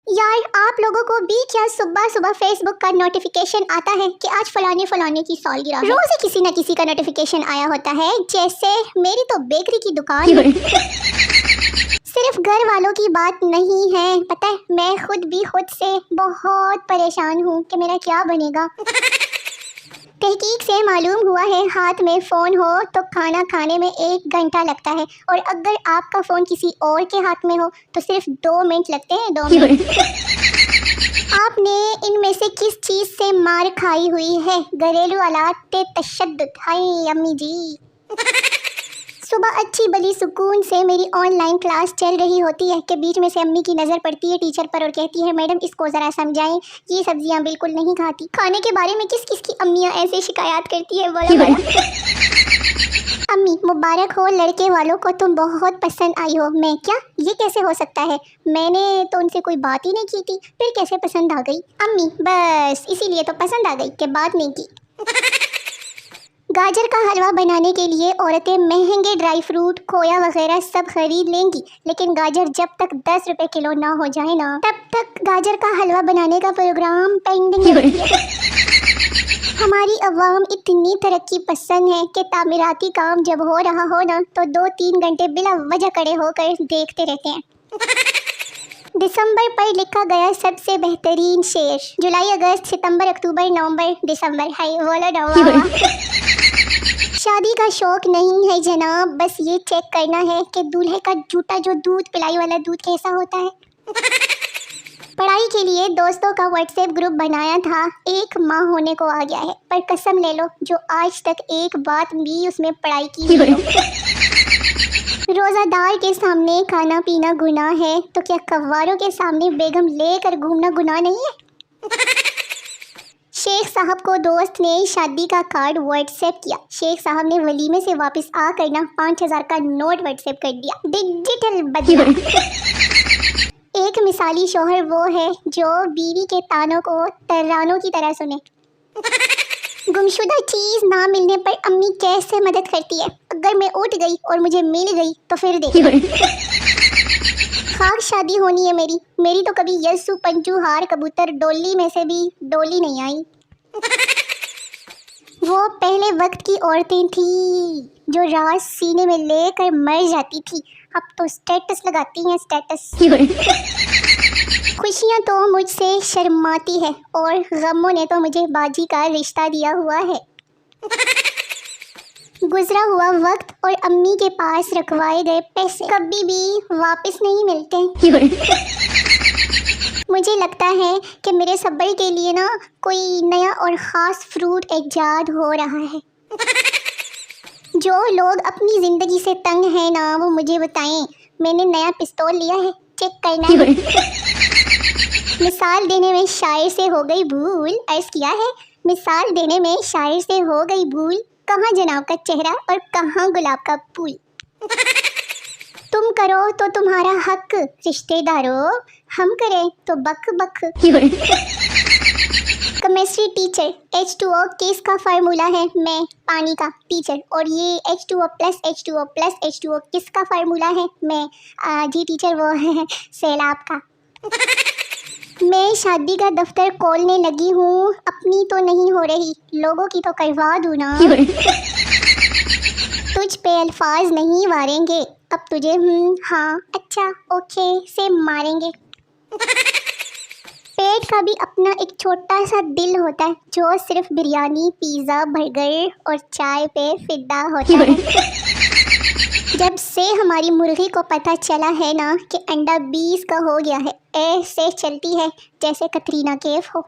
यार आप लोगों को भी क्या सुबह सुबह फेसबुक का नोटिफिकेशन आता है कि आज फलाने फलाने की सालगिरह है। रोज ही किसी न किसी का नोटिफिकेशन आया होता है। जैसे मेरी तो बेकरी की दुकान है। सिर्फ घर वालों की बात नहीं है, पता है मैं खुद भी खुद से बहुत परेशान हूँ कि मेरा क्या बनेगा। तहकीक से मालूम हुआ है हाथ में फ़ोन हो तो खाना खाने में 1 घंटा लगता है, और अगर आपका फ़ोन किसी और के हाथ में हो तो सिर्फ 2 मिनट लगते हैं। 2 मिनट। आपने इनमें से किस चीज़ से मार खाई हुई है? घरेलू आलात तशद्दुद। हाय अम्मी जी। सुबह अच्छी भली सुकून से मेरी ऑनलाइन क्लास चल रही होती है कि बीच में से अम्मी की नज़र पड़ती है टीचर पर और कहती है मैडम इसको ज़रा समझाएं, ये सब्जियां बिल्कुल नहीं खाती। खाने के बारे में किस किस की अम्मियां ऐसे शिकायत करती है, बोलो। अम्मी मुबारक हो, लड़के वालों को तुम बहुत पसंद आई हो। मैं क्या, ये कैसे हो सकता है? मैंने तो उनसे कोई बात ही नहीं की थी, फिर कैसे पसंद आ गई? अम्मी बस इसीलिए तो पसंद आ गई कि बात नहीं की। गाजर का हलवा बनाने के लिए औरतें महंगे ड्राई फ्रूट, खोया वगैरह सब खरीद लेंगी, लेकिन गाजर जब तक 10 रुपए किलो ना हो जाए ना, तब तक गाजर का हलवा बनाने का प्रोग्राम पेंडिंग है। हमारी अवाम इतनी तरक्की पसंद है कि तामीराती काम जब हो रहा हो ना तो 2-3 घंटे बिला वजह खड़े होकर देखते रहते हैं। दिसंबर पर लिखा गया सबसे बेहतरीन शेर। जुलाई, अगस्त, सितंबर, अक्टूबर, नवंबर, दिसंबर। हाय बोलो नवा। शादी का शौक नहीं है जनाब, बस ये चेक करना है कि दूल्हे का जूता जो दूध पिलाई वाला दूध कैसा होता है। पढ़ाई के लिए दोस्तों का व्हाट्सएप ग्रुप बनाया था, 1 माह होने को आ गया है, पर कसम ले लो जो आज तक एक बात भी उसमें पढ़ाई की नहीं। रोज़ादार के सामने खाना पीना गुनाह है तो क्या कव्वारों के सामने बेगम लेकर घूमना गुनाह नहीं है? शेख साहब को दोस्त ने शादी का कार्ड व्हाट्सएप किया। शेख साहब ने वलीमे से वापस आकर ना 5000 का नोट व्हाट्सएप कर दिया। डिजिटल बदला। एक मिसाली शोहर वो है जो बीवी के तानों को तरानों की तरह सुने। गुमशुदा चीज ना मिलने पर अम्मी कैसे मदद करती है? अगर मैं उठ गई और मुझे मिल गई तो फिर देख। खाक शादी होनी है मेरी तो कभी यस्सु पंचू हार कबूतर डोली में से भी डोली नहीं आई। वो पहले वक्त की औरतें थी जो राज सीने में लेकर मर जाती थी, अब तो स्टेटस लगाती हैं, स्टेटस। खुशियाँ तो मुझसे शर्माती है और गमों ने तो मुझे बाजी का रिश्ता दिया हुआ है। गुजरा हुआ वक्त और अम्मी के पास रखवाए गए पैसे कभी भी वापस नहीं मिलते। मुझे लगता है कि मेरे सब्र के लिए ना कोई नया और ख़ास फ्रूट ईजाद हो रहा है। जो लोग अपनी ज़िंदगी से तंग हैं ना वो मुझे बताएं, मैंने नया पिस्तौल लिया है, चेक करना है। मिसाल देने में शायर से हो गई भूल, अर्ज़ किया है मिसाल देने में शायर से हो गई भूल, कहाँ जनाब का चेहरा और कहाँ गुलाब का फूल। तुम करो तो तुम्हारा हक रिश्तेदारों, हम करें तो बक बक। केमिस्ट्री टीचर, H2O किसका फार्मूला है? मैं, पानी का टीचर। और ये H2O plus H2O plus H2O किसका फार्मूला है? मैं, जी टीचर वो है सैलाब का। मैं शादी का दफ्तर खोलने लगी हूँ, अपनी तो नहीं हो रही, लोगों की तो करवा दूँ ना। तुझ पे अल्फाज नहीं वारेंगे, अब तुझे हाँ अच्छा ओके से मारेंगे। पेट का भी अपना एक छोटा सा दिल होता है जो सिर्फ बिरयानी, पिज़्ज़ा, बर्गर और चाय पे फिदा होता है। जब से हमारी मुर्गी को पता चला है ना कि अंडा 20 का हो गया है, ऐसे चलती है जैसे कतरीना कैफ हो।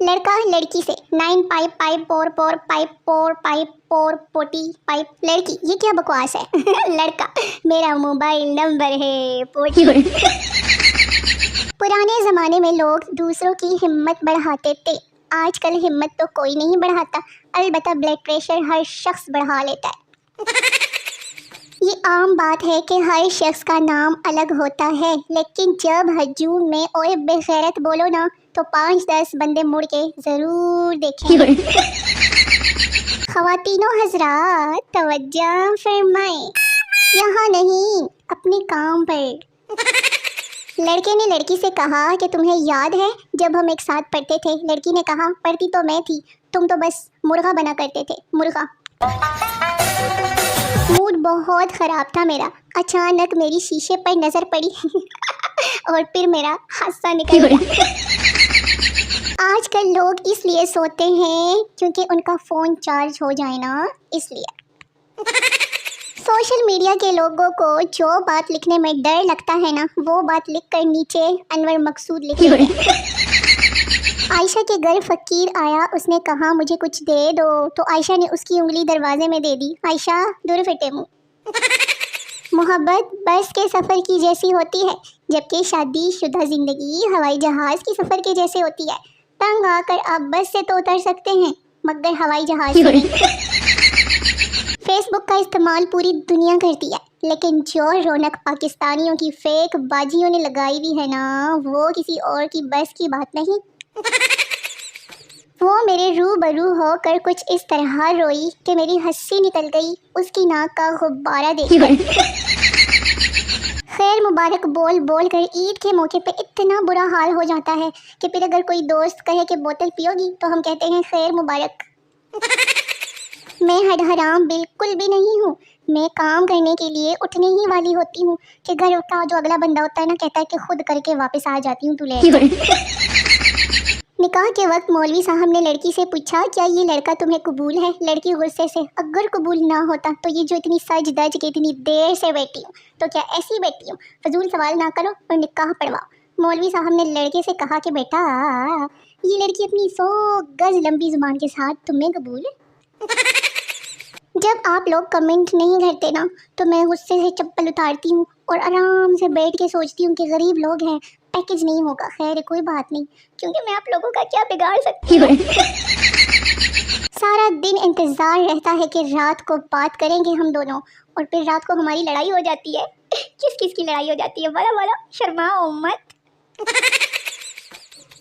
लड़का लड़की से 9 पाइप पाइप पोर पोर पाइप पोर पाइप पोर पोटी पाइप। लड़की, ये क्या बकवास है? लड़का, मेरा मोबाइल नंबर है पोटी। पुराने ज़माने में लोग दूसरों की हिम्मत बढ़ाते थे, आजकल हिम्मत तो कोई नहीं बढ़ाता, अलबत्ता ब्लड प्रेशर हर शख्स बढ़ा लेता है। ये आम बात है कि हर शख्स का नाम अलग होता है, लेकिन जब हजूम में ओए बेगैरत बोलो ना तो 5-10 बंदे मुड़ के ज़रूर देखें। ख़वातीनो हज़रात तवज्जो फरमाएं, यहाँ नहीं अपने काम पर। लड़के ने लड़की से कहा कि तुम्हें याद है जब हम एक साथ पढ़ते थे। लड़की ने कहा पढ़ती तो मैं थी, तुम तो बस मुर्गा बना करते थे, मुर्गा। मूड बहुत ख़राब था मेरा। अचानक मेरी शीशे पर नज़र पड़ी और फिर मेरा हादसा निकल गया। आजकल लोग इसलिए सोते हैं क्योंकि उनका फ़ोन चार्ज हो जाए ना, इसलिए। सोशल मीडिया के लोगों को जो बात लिखने में डर लगता है ना, वो बात लिखकर नीचे अनवर मकसूद लिखे हैं। आयशा के घर फकीर आया, उसने कहा मुझे कुछ दे दो, तो आयशा ने उसकी उंगली दरवाजे में दे दी। आयशा दूर फिटे मुँह। मोहब्बत बस के सफ़र की जैसी होती है, जबकि शादीशुदा ज़िंदगी हवाई जहाज़ की सफ़र के जैसे होती है। तंग आकर आप बस से तो उतर सकते हैं, मगर हवाई जहाज़ से नहीं। फेसबुक का इस्तेमाल पूरी दुनिया करती है, लेकिन जो रौनक पाकिस्तानियों की फेक बाजियों ने लगाई हुई है ना, वो किसी और की बस की बात नहीं। वो मेरे रूबरू होकर कुछ इस तरह रोई कि मेरी हंसी निकल गई उसकी नाक का गुब्बारा देखकर। खैर मुबारक बोल बोल कर ईद के मौके पे इतना बुरा हाल हो जाता है कि फिर अगर कोई दोस्त कहे कि बोतल पियोगी तो हम कहते हैं खैर मुबारक। मैं हड हराम बिल्कुल भी नहीं हूँ। मैं काम करने के लिए उठने ही वाली होती हूँ कि घर का जो अगला बंदा होता है ना, कहता है कि खुद करके वापस आ जाती हूँ तू ले। निकाह के वक्त मौलवी साहब ने लड़की से पूछा क्या ये लड़का तुम्हें कबूल है। लड़की गुस्से से अगर कबूल ना होता तो ये जो इतनी सज धज के इतनी देर से बैठी हूँ तो क्या ऐसी बैठी हूँ, फजूल सवाल ना करो और निकाह पढ़वाओ। मौलवी साहब ने लड़के से कहा कि बेटा ये लड़की अपनी 100 गज लंबी जुबान के साथ तुम्हें कबूल है। जब आप लोग कमेंट नहीं करते ना तो मैं गुस्से से चप्पल उतारती हूँ और आराम से बैठ के सोचती हूँ कि गरीब लोग हैं, पैकेज नहीं होगा। खैर कोई बात नहीं, क्योंकि मैं आप लोगों का क्या बिगाड़ सकती हूँ। सारा दिन इंतज़ार रहता है कि रात को बात करेंगे हम दोनों, और फिर रात को हमारी लड़ाई हो जाती है। किस किस की लड़ाई हो जाती है, बोलो बोलो, शर्माओ मत।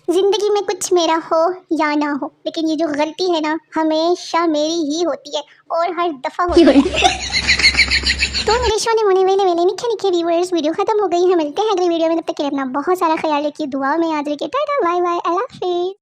ज़िंदगी में कुछ मेरा हो या ना हो, लेकिन ये जो गलती है ना हमेशा मेरी ही होती है और हर दफ़ा होती है। तो मेरे शो ने होने वाले निखे निखे व्यूअर्स, वीडियो खत्म हो गई है। मिलते हैं अगली वीडियो में, तब तक के लिए अपना बहुत सारा ख्याल रखिए, दुआ में याद रखिए। टाटा बाय बाय, अल्लाह हाफिज़।